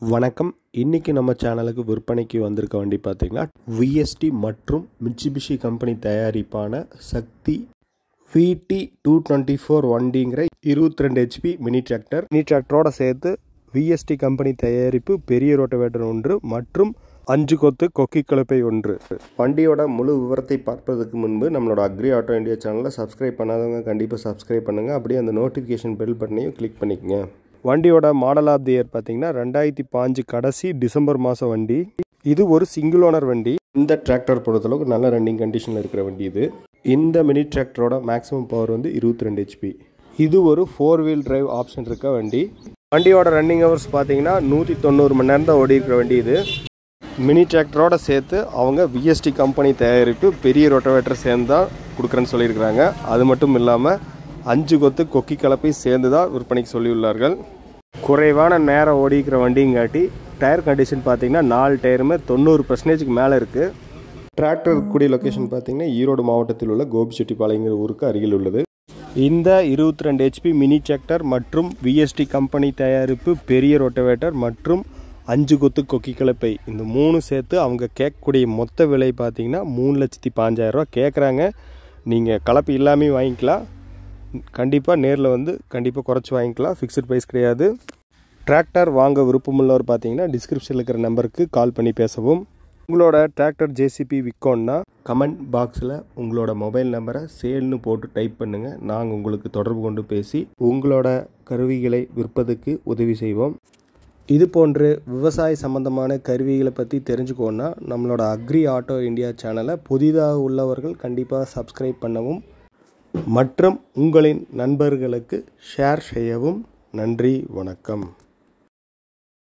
வணக்கம். இன்னைக்கு நம்ம சேனலுக்கு விற்பனைக்கு வந்திருக்க வண்டி பார்த்தீங்கன்னா VST மற்றும் மிட்சுபிஷி கம்பெனி தயாரிப்பான சக்தி VT 224 வண்டிங்கிற 22 HP மினி டிராக்டரோட சேர்த்து VST கம்பெனி தயாரிப்பு பெரிய ரோட்டவேட்டர் ஒன்று மற்றும் 5 கொத்து கொக்கி கலப்பை ஒன்று. வண்டியோட முழு விவரத்தை பார்ப்பதற்கு முன்பு நம்மளோட அக்ரி ஆட்டோ இந்தியா சேனலை சப்ஸ்கிரைப் பண்ணாதவங்க கண்டிப்பாக சப்ஸ்கிரைப் பண்ணுங்கள். அப்படியே அந்த நோட்டிஃபிகேஷன் பெல் பட்டனையும் கிளிக் பண்ணிக்கங்க. வண்டியோட மாடல் ஆஃப் தி இயர் பார்த்தீங்கன்னா 2005 கடைசி டிசம்பர் மாதம் வண்டி. இது ஒரு சிங்கிள் ஓனர் வண்டி. இந்த டிராக்டர் பொறுத்தளவுக்கு நல்ல ரன்னிங் கண்டிஷனில் இருக்கிற வண்டி இது. இந்த மினி டிராக்டரோட மேக்ஸிமம் பவர் வந்து 22 HP. இது ஒரு 4 வீல் டிரைவ் ஆப்ஷன் இருக்க வண்டி. வண்டியோட ரன்னிங் ஹவர்ஸ் பார்த்தீங்கன்னா 190 மணி நேரம் தான் ஓடி இருக்கிற வண்டி இது. மினி டிராக்டரோட சேர்த்து அவங்க VST கம்பெனி தயாரிப்பு பெரிய ரோட்டவேட்டர் சேர்ந்து தான் கொடுக்குறேன்னு சொல்லியிருக்கிறாங்க. அது மட்டும் இல்லாமல் 5 கொத்து கொக்கி கலப்பை சேர்ந்து தான் விற்பனைக்கு சொல்லியுள்ளார்கள். குறைவான நேரம் ஓடிக்கிற வண்டிங்காட்டி டயர் கண்டிஷன் பார்த்தீங்கன்னா 4 டயருமே 90% மேலே இருக்குது. டிராக்டர் இருக்கக்கூடிய லொக்கேஷன் பார்த்தீங்கன்னா ஈரோடு மாவட்டத்தில் உள்ள கோபிச்செட்டிப்பாளையங்கிற ஊருக்கு அருகில் உள்ளது. இந்த 22 HP மினி டிராக்டர் மற்றும் VST கம்பெனி தயாரிப்பு பெரிய ரோட்டவேட்டர் மற்றும் 5 கொத்து கொக்கி கலப்பை இந்த 3 சேர்த்து அவங்க கேட்கக்கூடிய மொத்த விலை பார்த்தீங்கன்னா 3,15,000 ரூபா கேட்குறாங்க. நீங்கள் கலப்பை இல்லாமல் வாங்கிக்கலாம். கண்டிப்பாக நேரில் வந்து கண்டிப்பாக குறைச்சி வாங்கிக்கலாம். ஃபிக்ஸ்ட் ப்ரைஸ் கிடையாது. டிராக்டர் வாங்க விருப்பமுள்ளவர் பார்த்தீங்கன்னா டிஸ்கிரிப்ஷனில் இருக்கிற நம்பருக்கு கால் பண்ணி பேசவும். உங்களோட டிராக்டர் JCB விற்கோன்னா கமெண்ட் பாக்ஸில் உங்களோட மொபைல் நம்பரை சேல்னு போட்டு டைப் பண்ணுங்கள். நாங்கள் உங்களுக்கு தொடர்பு கொண்டு பேசி உங்களோட கருவிகளை விற்பதுக்கு உதவி செய்வோம். இது போன்று விவசாய சம்பந்தமான கருவிகளை பற்றி தெரிஞ்சுக்கோன்னா நம்மளோட அக்ரி ஆட்டோ இந்தியா சேனலை புதிதாக உள்ளவர்கள் கண்டிப்பாக சப்ஸ்கிரைப் பண்ணவும் மற்றும் உங்களின் நண்பர்களுக்கு ஷேர் செய்யவும். நன்றி, வணக்கம்.